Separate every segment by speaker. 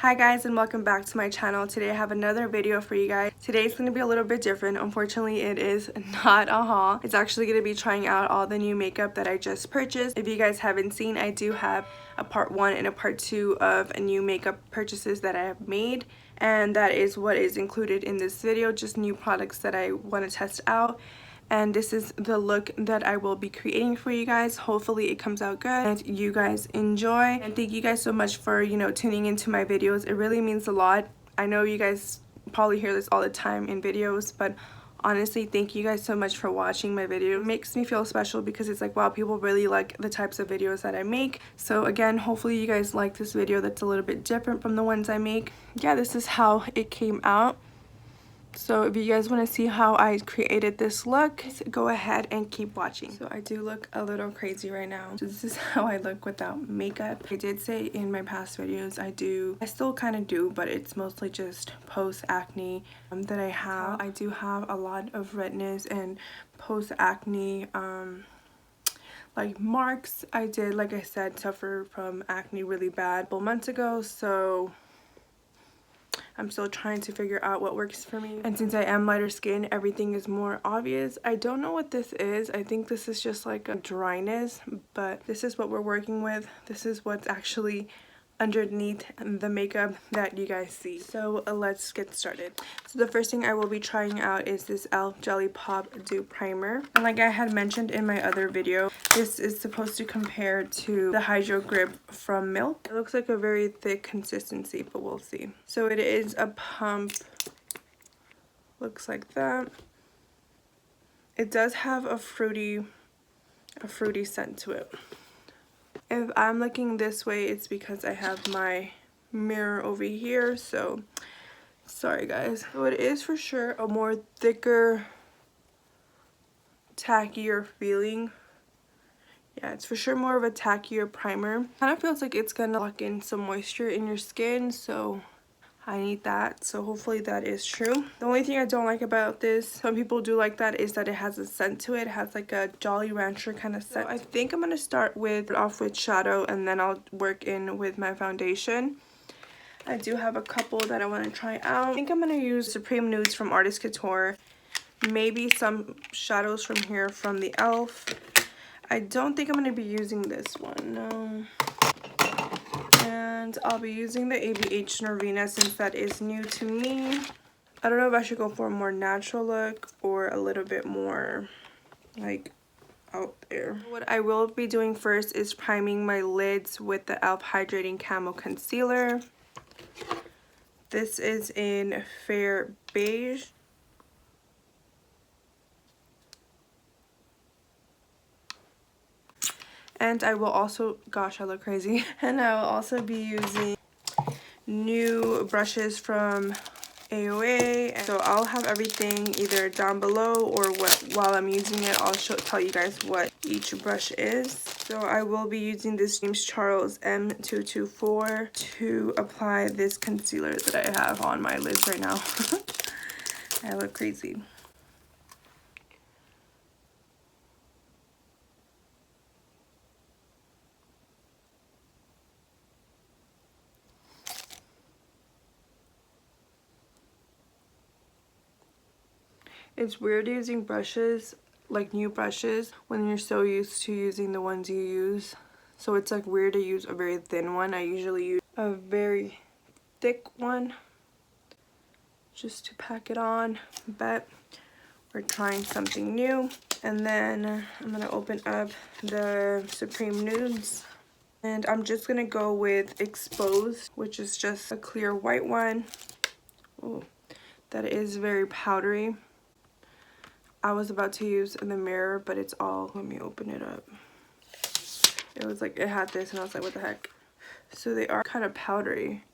Speaker 1: Hi guys, and welcome back to my channel. Today I have another video for you guys. Today's going to be a little bit different. Unfortunately, it is not a haul. It's actually going to be trying out all the new makeup that I just purchased. If you guys haven't seen, I do have a part 1 and a part 2 of new makeup purchases that I have made, and that is what is included in this video, just new products that I want to test out. And this is the look that I will be creating for you guys. Hopefully it comes out good and you guys enjoy. And thank you guys so much for, tuning into my videos. It really means a lot. I know you guys probably hear this all the time in videos, but honestly, thank you guys so much for watching my video. It makes me feel special because it's like, wow, people really like the types of videos that I make. So again, hopefully you guys like this video that's a little bit different from the ones I make. Yeah, this is how it came out. So if you guys want to see how I created this look, go ahead and keep watching. So I do look a little crazy right now. So this is how I look without makeup. I did say in my past videos I still kind of do, but it's mostly just post acne that I have. I do have a lot of redness and post acne like marks. I did, like I said, suffer from acne really bad a couple months ago, so I'm still trying to figure out what works for me. And since I am lighter skin, everything is more obvious. I don't know what this is. I think this is just like a dryness, but this is what we're working with. This is what's actually underneath the makeup that you guys see. So let's get started. So the first thing I will be trying out is this E.l.f. Jelly Pop Dew Primer. And like I had mentioned in my other video, this is supposed to compare to the Hydro Grip from Milk. It looks like a very thick consistency, but we'll see. So it is a pump. Looks like that. It does have a fruity scent to it. If I'm looking this way, it's because I have my mirror over here, so sorry guys. So it is for sure a more thicker, tackier feeling. Yeah, it's for sure more of a tackier primer. Kind of feels like it's gonna lock in some moisture in your skin, so I need that. So hopefully that is true. The only thing I don't like about this, some people do like that, is that it has a scent to it. It has like a Jolly Rancher kind of scent. So I think I'm gonna start off with shadow, and then I'll work in with my foundation. I do have a couple that I want to try out. I think I'm gonna use Supreme Nudes from Artist Couture. Maybe some shadows from here from the E.l.f. I don't think I'm gonna be using this one, no. And I'll be using the ABH NORVINA since that is new to me. I don't know if I should go for a more natural look or a little bit more like out there. What I will be doing first is priming my lids with the E.l.f. Hydrating Camo Concealer. This is in Fair Beige. And I will also, gosh, I look crazy. And I will also be using new brushes from AOA. So I'll have everything either down below or while I'm using it, I'll tell you guys what each brush is. So I will be using this James Charles M224 to apply this concealer that I have on my lids right now. I look crazy. It's weird using brushes, like new brushes, when you're so used to using the ones you use. So it's like weird to use a very thin one. I usually use a very thick one just to pack it on, but we're trying something new. And then I'm gonna open up the Supreme Nudes. And I'm just gonna go with Exposed, which is just a clear white one. Ooh, that is very powdery. I was about to use in the mirror, but it's all, let me open it up. It was like, it had this and I was like, what the heck? So they are kind of powdery,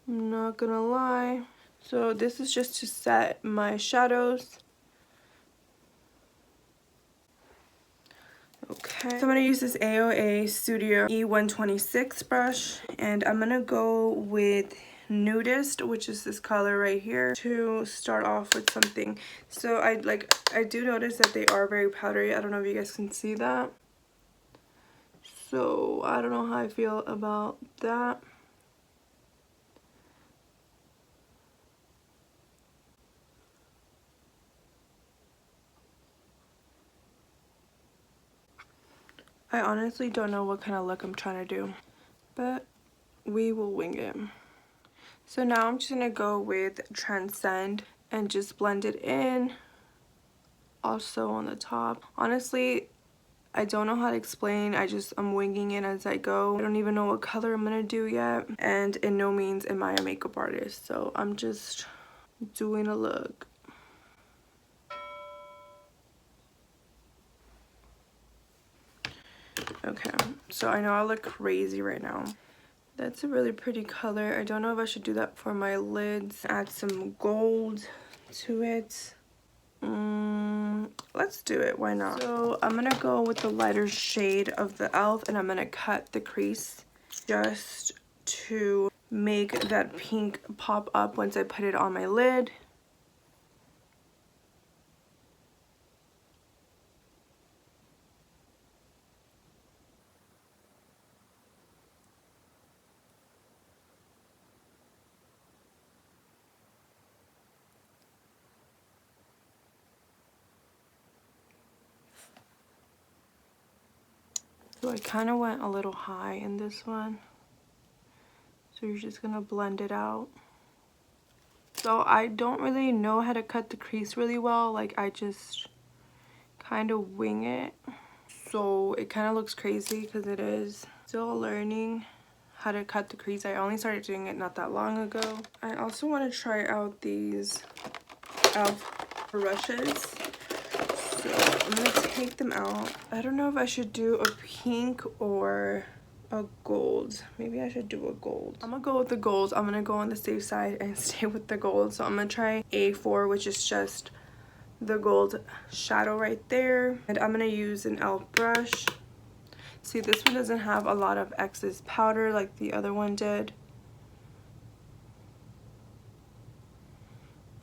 Speaker 1: I'm not gonna lie. So this is just to set my shadows. Okay, so I'm gonna use this AOA Studio E126 brush, and I'm gonna go with Nudist, which is this color right here, to start off with something. So I do notice that they are very powdery. I don't know if you guys can see that. So I don't know how I feel about that. I honestly don't know what kind of look I'm trying to do, but we will wing it. So now I'm just going to go with Transcend and just blend it in. Also on the top. Honestly, I don't know how to explain. I'm winging it as I go. I don't even know what color I'm going to do yet. And in no means am I a makeup artist. So I'm just doing a look. Okay, so I know I look crazy right now. That's a really pretty color. I don't know if I should do that for my lids. Add some gold to it. Let's do it. Why not? So I'm gonna go with the lighter shade of the E.l.f. and I'm gonna cut the crease just to make that pink pop up once I put it on my lid. So I kind of went a little high in this one. So you're just gonna blend it out. So I don't really know how to cut the crease really well. Like I just kind of wing it. So it kind of looks crazy because it is. Still learning how to cut the crease. I only started doing it not that long ago. I also want to try out these E.l.f. brushes. So I'm going to take them out. I don't know if I should do a pink or a gold. Maybe I should do a gold. I'm gonna go with the gold. I'm gonna go on the safe side and stay with the gold. So I'm gonna try A4, which is just the gold shadow right there. And I'm gonna use an E.l.f. brush. See, this one doesn't have a lot of excess powder like the other one did.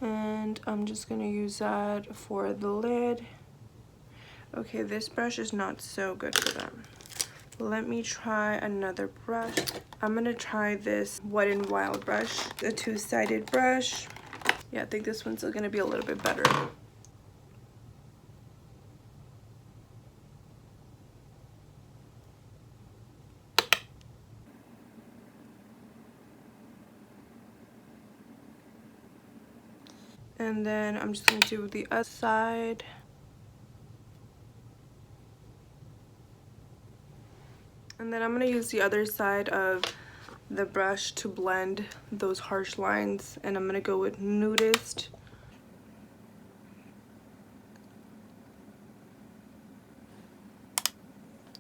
Speaker 1: And I'm just gonna use that for the lid. Okay, this brush is not so good for that. Let me try another brush. I'm gonna try this Wet n Wild brush, a two-sided brush. Yeah, I think this one's gonna be a little bit better. And then I'm just gonna do the other side. And then I'm gonna use the other side of the brush to blend those harsh lines. And I'm gonna go with Nudist.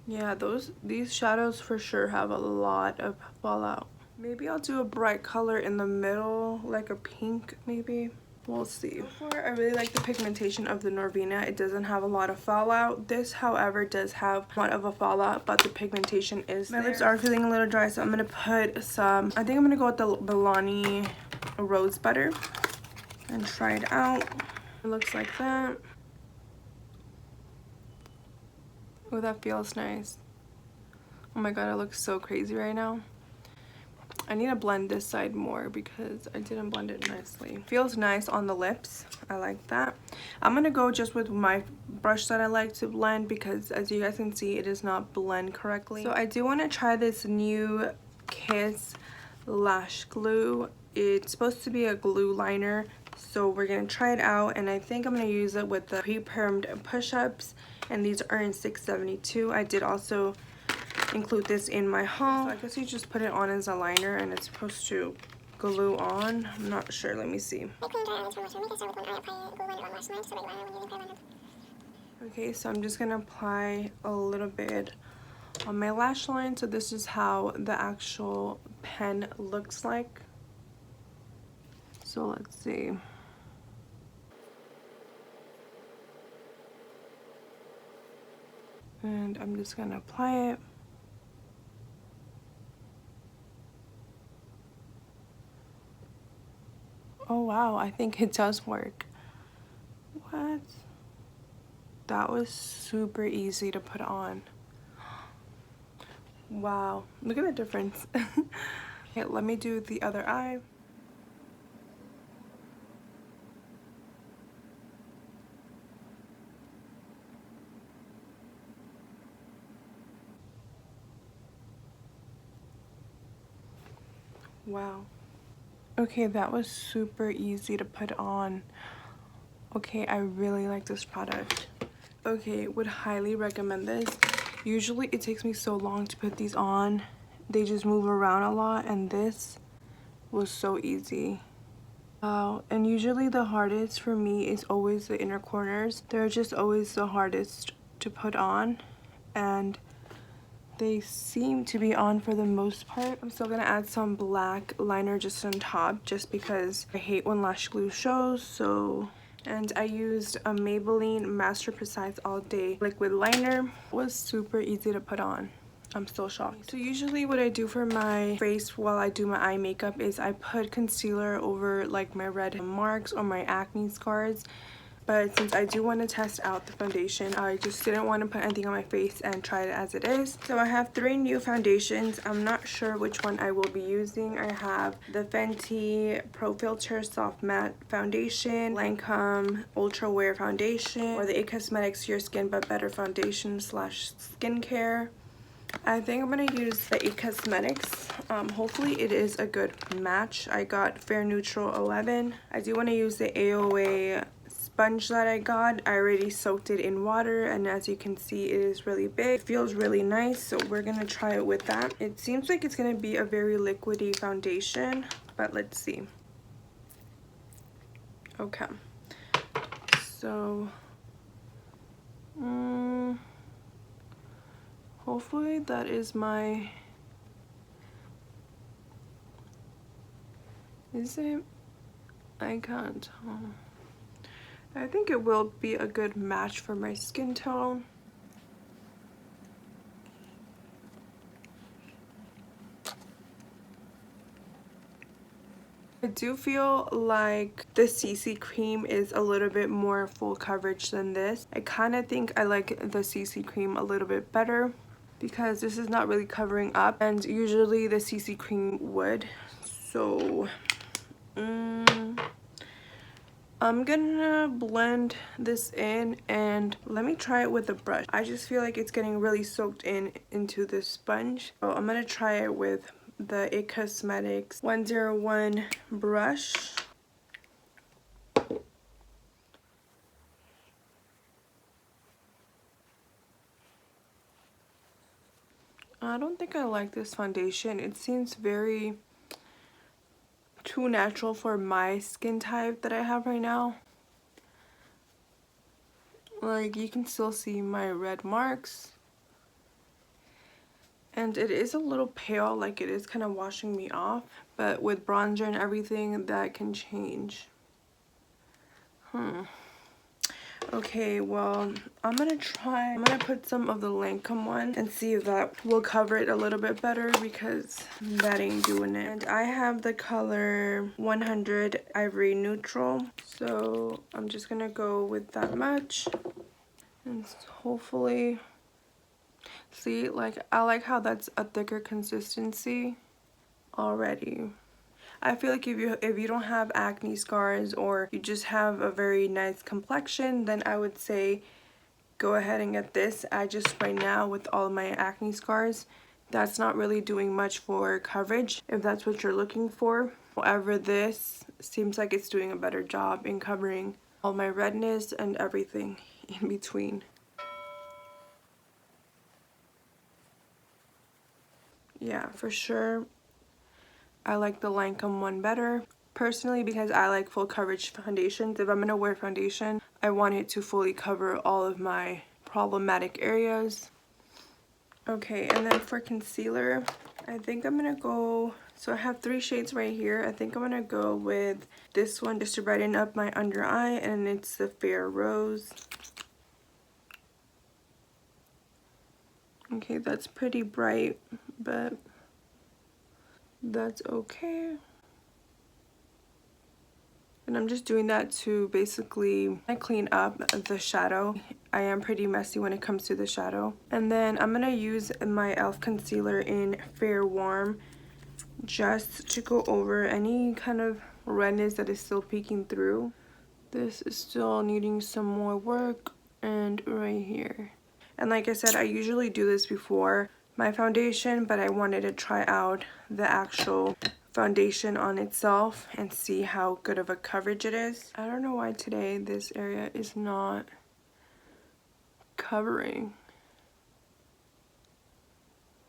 Speaker 1: Yeah, these shadows for sure have a lot of fallout. Maybe I'll do a bright color in the middle, like a pink maybe. We'll see. So far, I really like the pigmentation of the NORVINA. It doesn't have a lot of fallout. This, however, does have a lot of a fallout, but the pigmentation is there. My lips are feeling a little dry, so I'm going to put some, I think I'm going to go with the Beverly Rose Butter and try it out. It looks like that. Oh, that feels nice. Oh my god, it looks so crazy right now. I need to blend this side more because I didn't blend it nicely. Feels nice on the lips. I like that. I'm gonna go just with my brush that I like to blend because as you guys can see, it does not blend correctly. So I do want to try this new Kiss lash glue. It's supposed to be a glue liner, so we're gonna try it out, and I think I'm gonna use it with the Pre-Permed push-ups, and these are in 672. I did also include this in my haul. So I guess you just put it on as a liner and it's supposed to glue on. I'm not sure. Let me see. Okay, so I'm just gonna apply a little bit on my lash line. So this is how the actual pen looks like. So let's see. And I'm just gonna apply it. Oh wow, I think it does work. What? That was super easy to put on. Wow, look at the difference. Okay, let me do the other eye. Wow. Okay, that was super easy to put on. Okay, I really like this product. Okay, would highly recommend this. Usually it takes me so long to put these on. They just move around a lot, and this was so easy. Wow, and usually the hardest for me is always the inner corners. They're just always the hardest to put on, and they seem to be on for the most part. I'm still gonna add some black liner just on top, just because I hate when lash glue shows. So, and I used a Maybelline Master Precise All Day liquid liner. It was super easy to put on. I'm still shocked. So usually what I do for my face while I do my eye makeup is I put concealer over like my red marks or my acne scars. But since I do want to test out the foundation, I just didn't want to put anything on my face and try it as it is. So I have 3 new foundations. I'm not sure which one I will be using. I have the Fenty Pro Filter Soft Matte Foundation, Lancôme Ultra Wear Foundation, or the It Cosmetics Your Skin But Better Foundation / skincare. I think I'm going to use the It Cosmetics. Hopefully it is a good match. I got Fair Neutral 11. I do want to use the AOA sponge that I got. I already soaked it in water, and as you can see, it is really big. It feels really nice, so we're going to try it with that. It seems like it's going to be a very liquidy foundation, but let's see. Okay. So, hopefully that is my... Is it? I can't tell. I think it will be a good match for my skin tone. I do feel like the CC cream is a little bit more full coverage than this. I kind of think I like the CC cream a little bit better because this is not really covering up, and usually the CC cream would. So I'm gonna blend this in, and let me try it with a brush. I just feel like it's getting really soaked into this sponge. So I'm gonna try it with the It Cosmetics 101 brush. I don't think I like this foundation. It seems very too natural for my skin type that I have right now. Like, you can still see my red marks. And it is a little pale, like it is kind of washing me off. But with bronzer and everything, that can change. Okay, well, I'm gonna put some of the Lancôme one and see if that will cover it a little bit better, because that ain't doing it. And I have the color 100 Ivory Neutral, so I'm just gonna go with that much. And hopefully, see, like, I like how that's a thicker consistency already. I feel like if you don't have acne scars, or you just have a very nice complexion, then I would say go ahead and get this. I just, right now, with all my acne scars, that's not really doing much for coverage if that's what you're looking for. However, this seems like it's doing a better job in covering all my redness and everything in between. Yeah, for sure, I like the Lancôme one better. Personally, because I like full coverage foundations. If I'm gonna wear foundation, I want it to fully cover all of my problematic areas. Okay, and then for concealer, I think I'm gonna go, so I have 3 shades right here. I think I'm gonna go with this one just to brighten up my under eye, and it's the Fair Rose. Okay, that's pretty bright, but that's okay. And I'm just doing that to basically clean up the shadow. I am pretty messy when it comes to the shadow. And then I'm going to use my e.l.f. concealer in Fair Warm just to go over any kind of redness that is still peeking through. This is still needing some more work, and right here. And like I said, I usually do this before my foundation, but I wanted to try out the actual foundation on itself and see how good of a coverage it is. I don't know why today this area is not covering.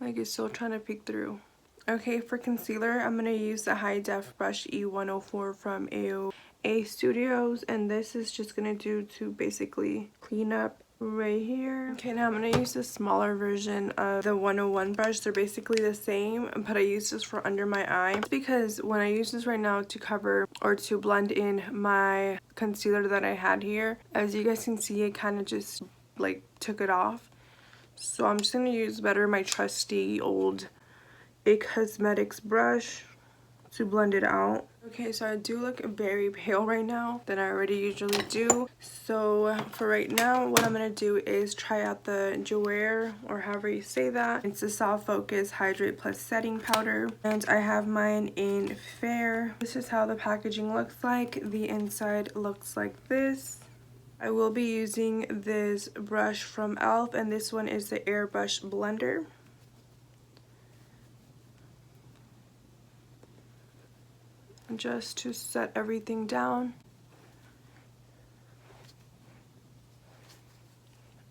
Speaker 1: Like it's still trying to peek through. Okay, for concealer, I'm going to use the High Def Brush E104 from AOA Studios, and this is just going to do to basically clean up right here. Okay, now I'm going to use the smaller version of the 101 brush. They're basically the same, but I use this for under my eye because when I use this right now to cover or to blend in my concealer that I had here, as you guys can see, it kind of just like took it off. So I'm just going to use better my trusty old E.l.f. Cosmetics brush to blend it out. Okay, so I do look very pale right now than I already usually do. So for right now, what I'm going to do is try out the Jouer, or however you say that. It's the Soft Focus Hydrate Plus Setting Powder. And I have mine in Fair. This is how the packaging looks like. The inside looks like this. I will be using this brush from E.l.f. and this one is the Airbrush Blender. Just to set everything down.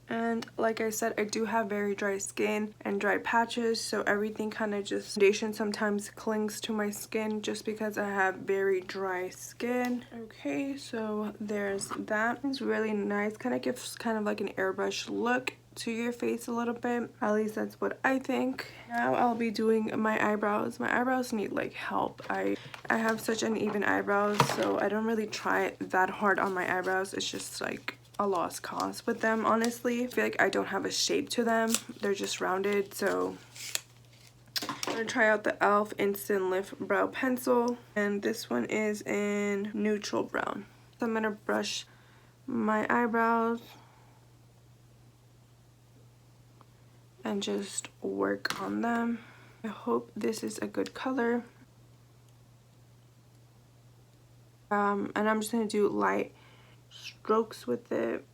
Speaker 1: And like I said, I do have very dry skin and dry patches, so everything kind of just, foundation sometimes clings to my skin just because I have very dry skin. Okay, so there's that. It's really nice, kind of gives kind of like an airbrush look to your face a little bit. At least that's what I think. Now I'll be doing my eyebrows. My eyebrows need like help. I have such uneven eyebrows, so I don't really try that hard on my eyebrows. It's just like a lost cause with them, honestly. I feel like I don't have a shape to them. They're just rounded, so I'm gonna try out the E.l.f. Instant Lift Brow Pencil, and this one is in neutral brown. So I'm gonna brush my eyebrows and just work on them. I hope this is a good color. And I'm just gonna do light strokes with it.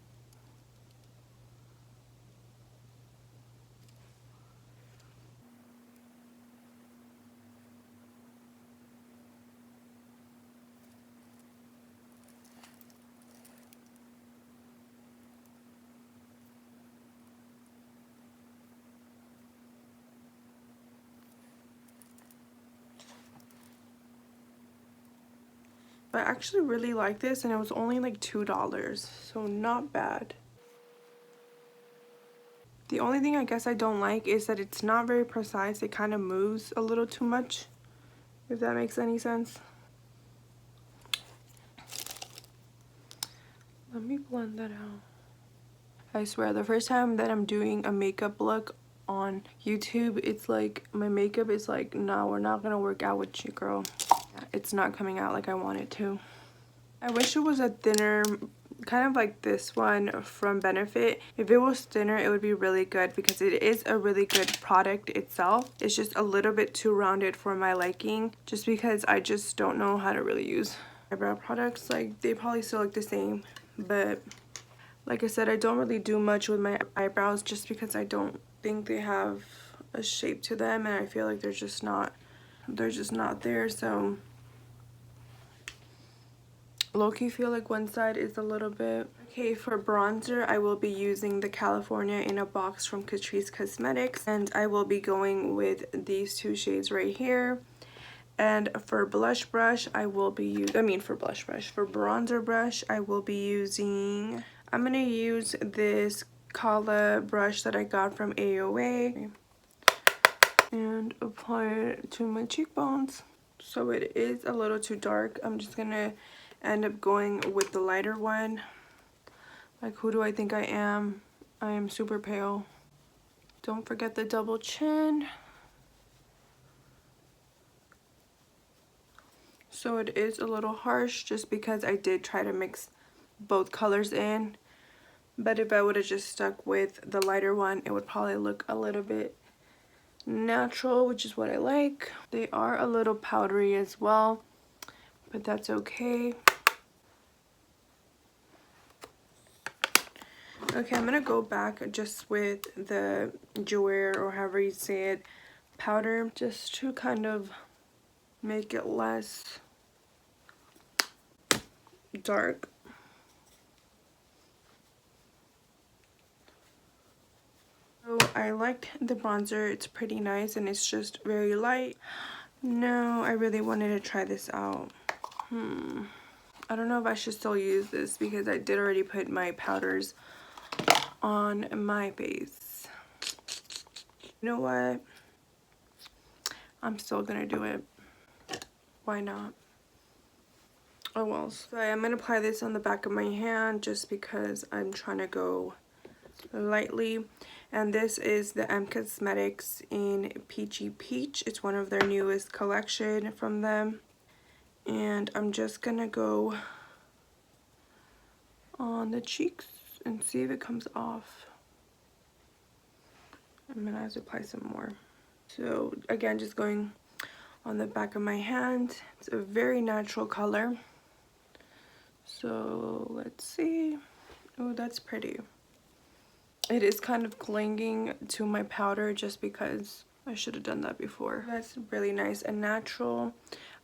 Speaker 1: I actually really like this, and it was only like $2, so not bad. The only thing I guess I don't like is that it's not very precise. It kind of moves a little too much, if that makes any sense. Let me blend that out. I swear, the first time that I'm doing a makeup look on YouTube, it's like my makeup is like, no, we're not gonna work out with you, girl. It's not coming out like I want it to. I wish it was a thinner, kind of like this one from Benefit. If it was thinner, it would be really good because it is a really good product itself. It's just a little bit too rounded for my liking, just because I just don't know how to really use eyebrow products. Like, they probably still look the same, but like I said, I don't really do much with my eyebrows just because I don't think they have a shape to them, and I feel like they're just not there. So low-key feel like one side is a little bit. Okay, for bronzer, I will be using the California in a Box from Catrice Cosmetics, and I will be going with these two shades right here. And for blush brush, I will be using, for bronzer brush, I will be using, I'm gonna use this Kala brush that I got from AOA and apply it to my cheekbones. So it is a little too dark. I'm just gonna end up going with the lighter one. Like, who do I think I am? I am super pale. Don't forget the double chin. So it is a little harsh just because I did try to mix both colors in. But if I would have just stuck with the lighter one, it would probably look a little bit natural, which is what I like. They are a little powdery as well, but that's okay. Okay, I'm gonna go back just with the Jouer, or however you say it, powder, just to kind of make it less dark. So I liked the bronzer. It's pretty nice and it's just very light. No, I really wanted to try this out. I don't know if I should still use this because I did already put my powders on my face. You know what? I'm still gonna do it. Why not? Oh well. So I'm gonna apply this on the back of my hand just because I'm trying to go lightly. And this is the M Cosmetics in Peachy Peach. It's one of their newest collection from them. And I'm just gonna go on the cheeks and see if it comes off. I'm gonna have to apply some more. So again, just going on the back of my hand. It's a very natural color. So let's see. Oh, that's pretty. It is kind of clinging to my powder just because I should have done that before. That's really nice and natural.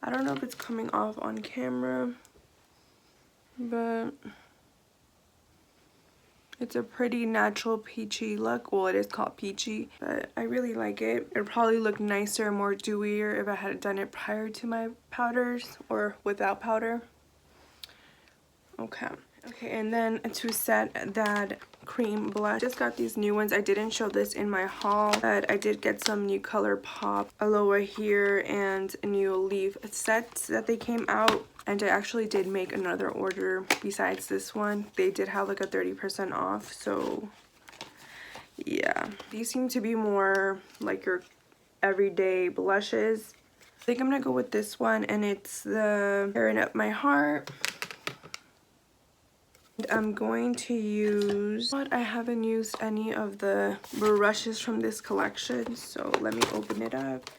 Speaker 1: I don't know if it's coming off on camera, but it's a pretty natural peachy look. Well, it is called peachy, but I really like it. It would probably look nicer, more dewier if I had done it prior to my powders or without powder. Okay, and then to set that cream blush, just got these new ones. I didn't show this in my haul, but I did get some new ColourPop Aloha here and new leaf sets that they came out. And I actually did make another order besides this one. They did have like a 30% off, so yeah. These seem to be more like your everyday blushes. I think I'm gonna go with this one, and it's the Tearing Up My Heart. I'm going to use, but I haven't used any of the brushes from this collection, so let me open it up.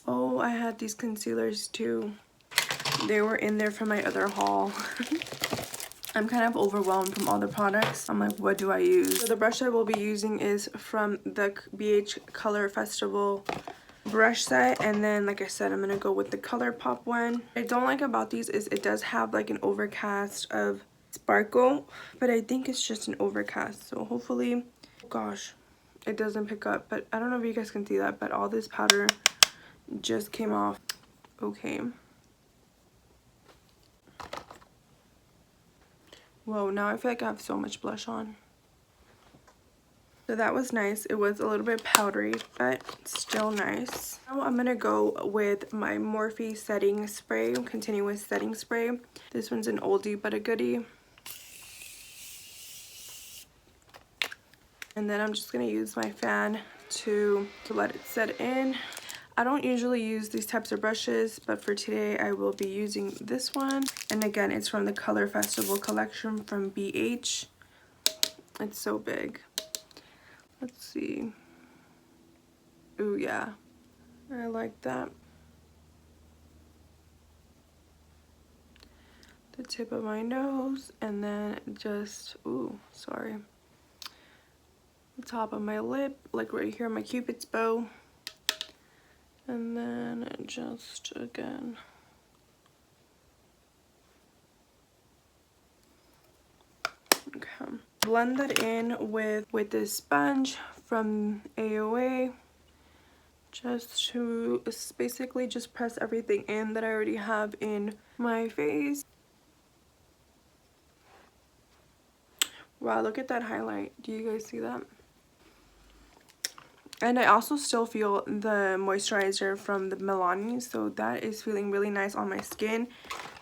Speaker 1: Oh, I had these concealers too. They were in there from my other haul. I'm kind of overwhelmed from all the products. I'm like, what do I use? So the brush I will be using is from the BH Color Festival brush set, and then like I said, I'm gonna go with the ColourPop one. What I don't like about these is it does have like an overcast of sparkle, but I think it's just an overcast, so hopefully, gosh, it doesn't pick up. But I don't know if you guys can see that, but all this powder just came off. Okay, whoa, now I feel like I have so much blush on. So that was nice. It was a little bit powdery, but still nice. Now I'm gonna go with my Morphe setting spray, continuous setting spray. This one's an oldie but a goodie. And then I'm just gonna use my fan to let it set in. I don't usually use these types of brushes, but for today I will be using this one. And again, it's from the Color Festival collection from BH. It's so big. Let's see. Ooh, yeah. I like that. The tip of my nose, and then just, ooh, sorry. The top of my lip, like right here, my Cupid's bow. And then just again. Okay. Blend that in with this sponge from AOA. Just to basically just press everything in that I already have in my face. Wow, look at that highlight. Do you guys see that? And I also still feel the moisturizer from the Milani, so that is feeling really nice on my skin.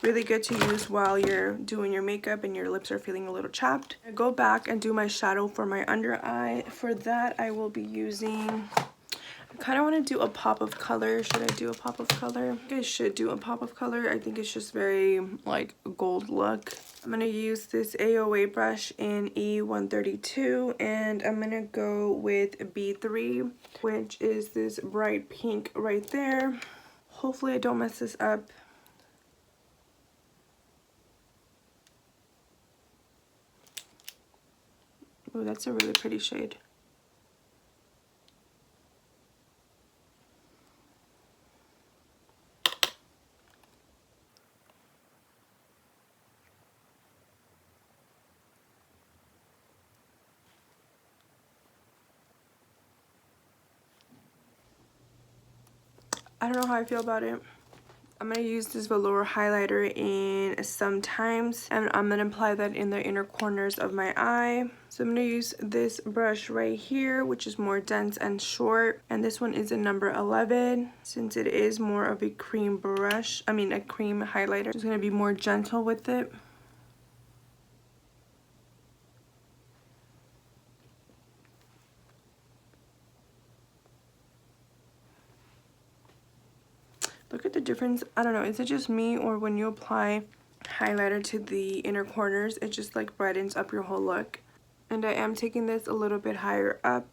Speaker 1: Really good to use while you're doing your makeup and your lips are feeling a little chapped. I go back and do my shadow for my under eye. For that, I will be using, I kind of want to do a pop of color. Should I do a pop of color? I think I should do a pop of color. I think it's just very like gold look. I'm going to use this AOA brush in E132, and I'm going to go with B3, which is this bright pink right there. Hopefully I don't mess this up. Oh, that's a really pretty shade. I don't know how I feel about it. I'm going to use this velour highlighter in Sometimes, and I'm going to apply that in the inner corners of my eye. So I'm going to use this brush right here, which is more dense and short, and this one is a number 11. Since it is more of a cream brush, a cream highlighter, I'm just going to be more gentle with it. Look at the difference. I don't know, is it just me, or when you apply highlighter to the inner corners, it just like brightens up your whole look? And I am taking this a little bit higher up.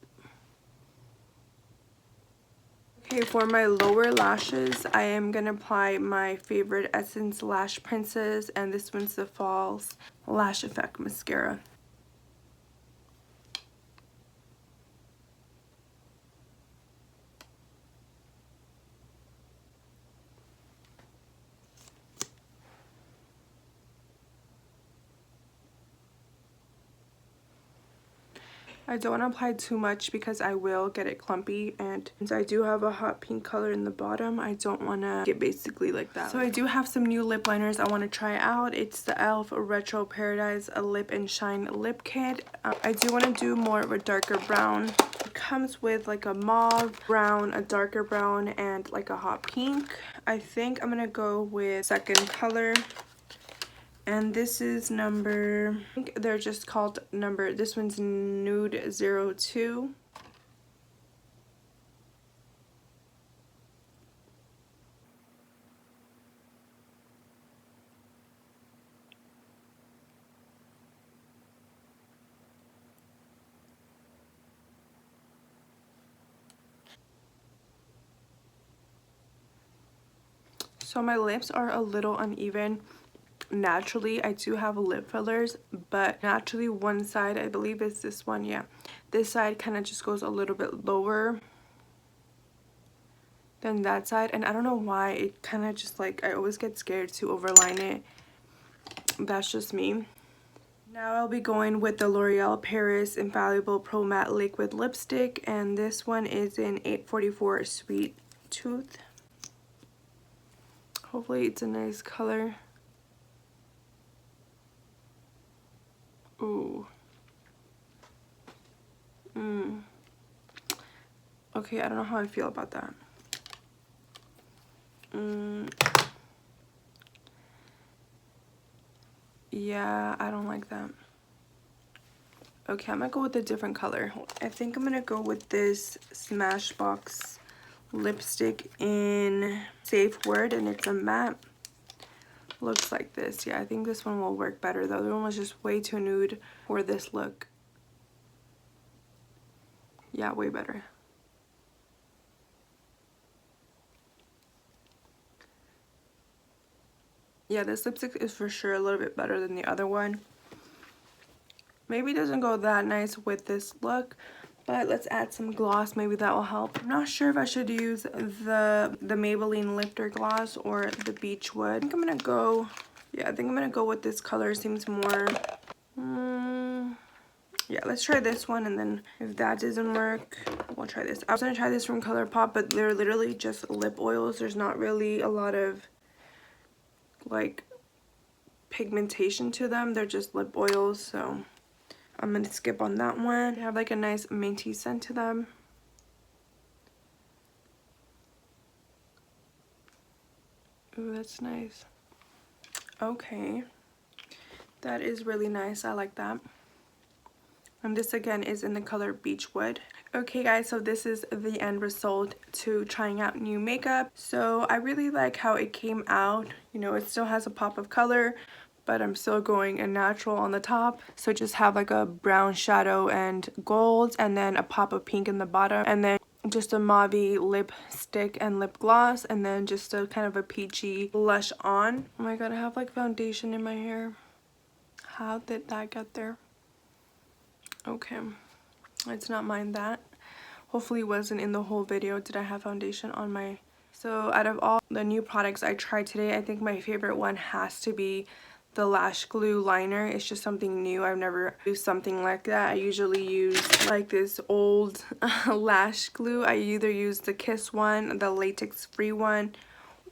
Speaker 1: Okay, for my lower lashes, I am gonna apply my favorite Essence Lash Princess, and this one's the False Lash Effect Mascara. I don't want to apply too much because I will get it clumpy, and since I do have a hot pink color in the bottom, I don't want to get basically like that. So I do have some new lip liners I want to try out. It's the E.l.f. Retro Paradise Lip and Shine Lip Kit. I do want to do more of a darker brown. It comes with like a mauve brown, a darker brown, and like a hot pink. I think I'm going to go with second color. And this is number, I think they're just called number, this one's Nude 02. So my lips are a little uneven. Naturally, I do have lip fillers, but naturally one side, I believe it's this one, yeah, this side kind of just goes a little bit lower than that side, and I don't know why. It kind of just like, I always get scared to overline it. That's just me. Now I'll be going with the L'Oreal Paris Infallible Pro Matte Liquid Lipstick, and this one is in 844 Sweet Tooth. Hopefully it's a nice color. Ooh. Okay, I don't know how I feel about that. Yeah, I don't like that. Okay, I'm gonna go with a different color. I think I'm gonna go with this Smashbox lipstick in Safe Word, and it's a matte. Looks like this. Yeah, I think this one will work better. The other one was just way too nude for this look. Yeah, way better. Yeah, this lipstick is for sure a little bit better than the other one. Maybe it doesn't go that nice with this look, but let's add some gloss. Maybe that will help. I'm not sure if I should use the Maybelline Lifter Gloss or the Beechwood. I think I'm gonna go, yeah, I think I'm gonna go with this color. Seems more, yeah, let's try this one, and then if that doesn't work, we'll try this. I was gonna try this from ColourPop, but they're literally just lip oils. There's not really a lot of like pigmentation to them. They're just lip oils, so I'm gonna skip on that one. They have like a nice minty scent to them. Ooh, that's nice. Okay, that is really nice. I like that. And this again is in the color Beechwood. Okay guys, so this is the end result to trying out new makeup. So I really like how it came out. You know, it still has a pop of color, but I'm still going a natural on the top. So just have like a brown shadow and gold, and then a pop of pink in the bottom, and then just a mauve lipstick and lip gloss, and then just a kind of a peachy blush on. Oh my god, I have like foundation in my hair. How did that get there? Okay, let's not mind that. Hopefully it wasn't in the whole video. Did I have foundation on my... So out of all the new products I tried today, I think my favorite one has to be the lash glue liner. It's just something new. I've never used something like that. I usually use like this old lash glue. I either use the Kiss one, the latex free one,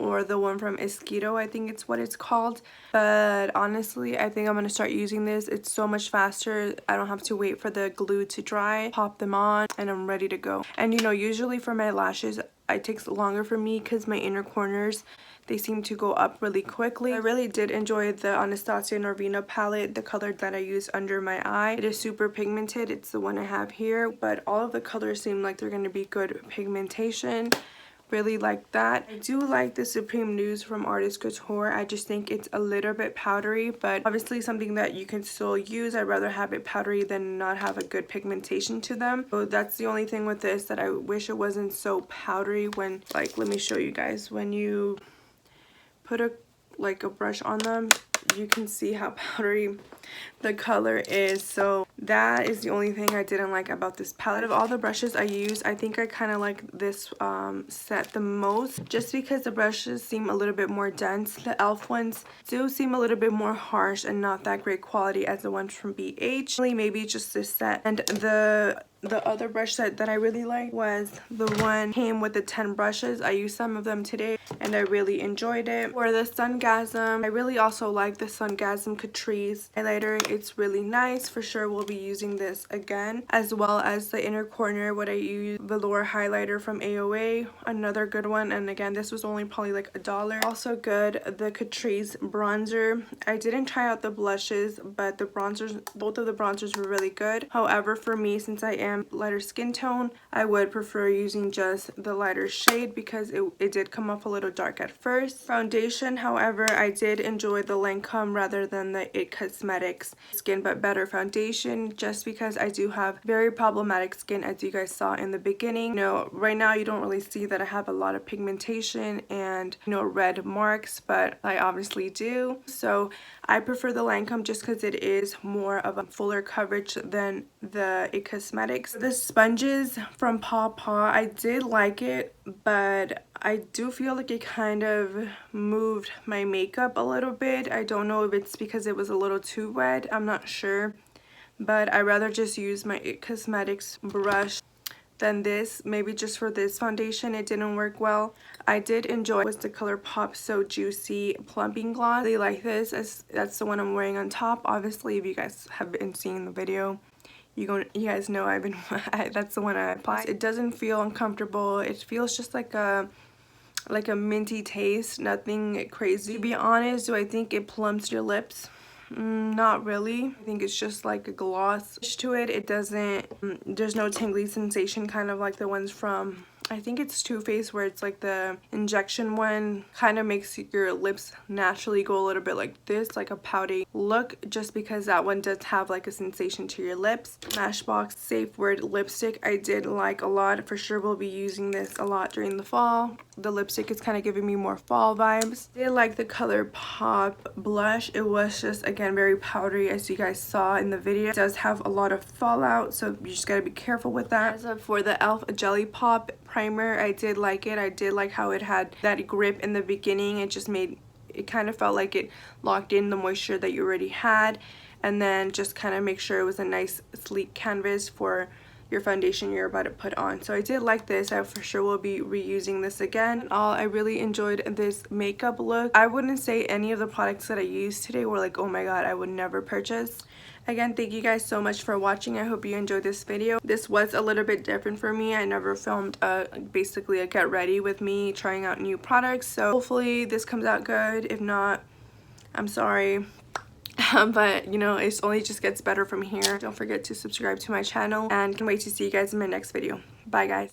Speaker 1: or the one from Mosquito, I think it's what it's called. But honestly, I think I'm gonna start using this. It's so much faster. I don't have to wait for the glue to dry, pop them on, and I'm ready to go. And you know, usually for my lashes, it takes longer for me because my inner corners, they seem to go up really quickly. I really did enjoy the Anastasia NORVINA palette, the color that I use under my eye. It is super pigmented. It's the one I have here, but all of the colors seem like they're gonna be good pigmentation. Really like that. I do like the Supreme Nudes from Artist Couture. I just think it's a little bit powdery, but obviously something that you can still use. I'd rather have it powdery than not have a good pigmentation to them. So that's the only thing with this, that I wish it wasn't so powdery when, like, let me show you guys. When you put a brush on them, you can see how powdery the color is. So that is the only thing I didn't like about this palette. Of all the brushes I use, I think I kind of like this set the most, just because the brushes seem a little bit more dense. The e.l.f. ones do seem a little bit more harsh and not that great quality as the ones from BH. Maybe just this set. And the other brush set that I really liked was the one came with the 10 brushes. I used some of them today and I really enjoyed it. For the Sungasm, I really also like the Sungasm Catrice highlighter. It's really nice. For sure we'll be using this again, as well as the inner corner, what I use, velour highlighter from AOA, another good one. And again, this was only probably like $1. Also good, the Catrice bronzer. I didn't try out the blushes, but the bronzers, both of the bronzers were really good. However, for me, since I am lighter skin tone, I would prefer using just the lighter shade because it did come off a little dark at first. Foundation, however, I did enjoy the Lancôme rather than the It Cosmetics Skin But Better foundation, just because I do have very problematic skin, as you guys saw in the beginning. You know, right now you don't really see that I have a lot of pigmentation and, you know, red marks, but I obviously do. So I prefer the Lancôme just because it is more of a fuller coverage than the It Cosmetics. The sponges from Paw Paw, I did like it, but I do feel like it kind of moved my makeup a little bit. I don't know if it's because it was a little too wet. I'm not sure, but I'd rather just use my It Cosmetics brush than this. Maybe just for this foundation it didn't work well. I did enjoy was the ColourPop So Juicy Plumping Gloss. I really like this. That's the one I'm wearing on top. Obviously, if you guys have been seeing the video, you guys know that's the one I applied. It doesn't feel uncomfortable. It feels just like a minty taste, nothing crazy. To be honest, do I think it plumps your lips? Not really. I think it's just like a gloss to it. It doesn't, there's no tingly sensation, kind of like the ones from, I think it's Too Faced, where it's like the injection one, kind of makes your lips naturally go a little bit like this, like a pouty look, just because that one does have like a sensation to your lips. Smashbox Safe Word lipstick, I did like a lot. For sure we'll be using this a lot during the fall. The lipstick is kind of giving me more fall vibes. I did like the ColourPop blush. It was just, again, very powdery, as you guys saw in the video. It does have a lot of fallout, so you just gotta be careful with that. As for the e.l.f. Jelly Pop primer, I did like it. I did like how it had that grip in the beginning. It just made, it kind of felt like it locked in the moisture that you already had, and then just kind of make sure it was a nice sleek canvas for your foundation you're about to put on. So I did like this. I for sure will be reusing this again. I really enjoyed this makeup look. I wouldn't say any of the products that I used today were like, oh my god, I would never purchase. Again, thank you guys so much for watching. I hope you enjoyed this video. This was a little bit different for me. I never filmed basically a get ready with me trying out new products, so hopefully this comes out good. If not, I'm sorry. But you know, it only just gets better from here. Don't forget to subscribe to my channel, and can wait to see you guys in my next video. Bye guys.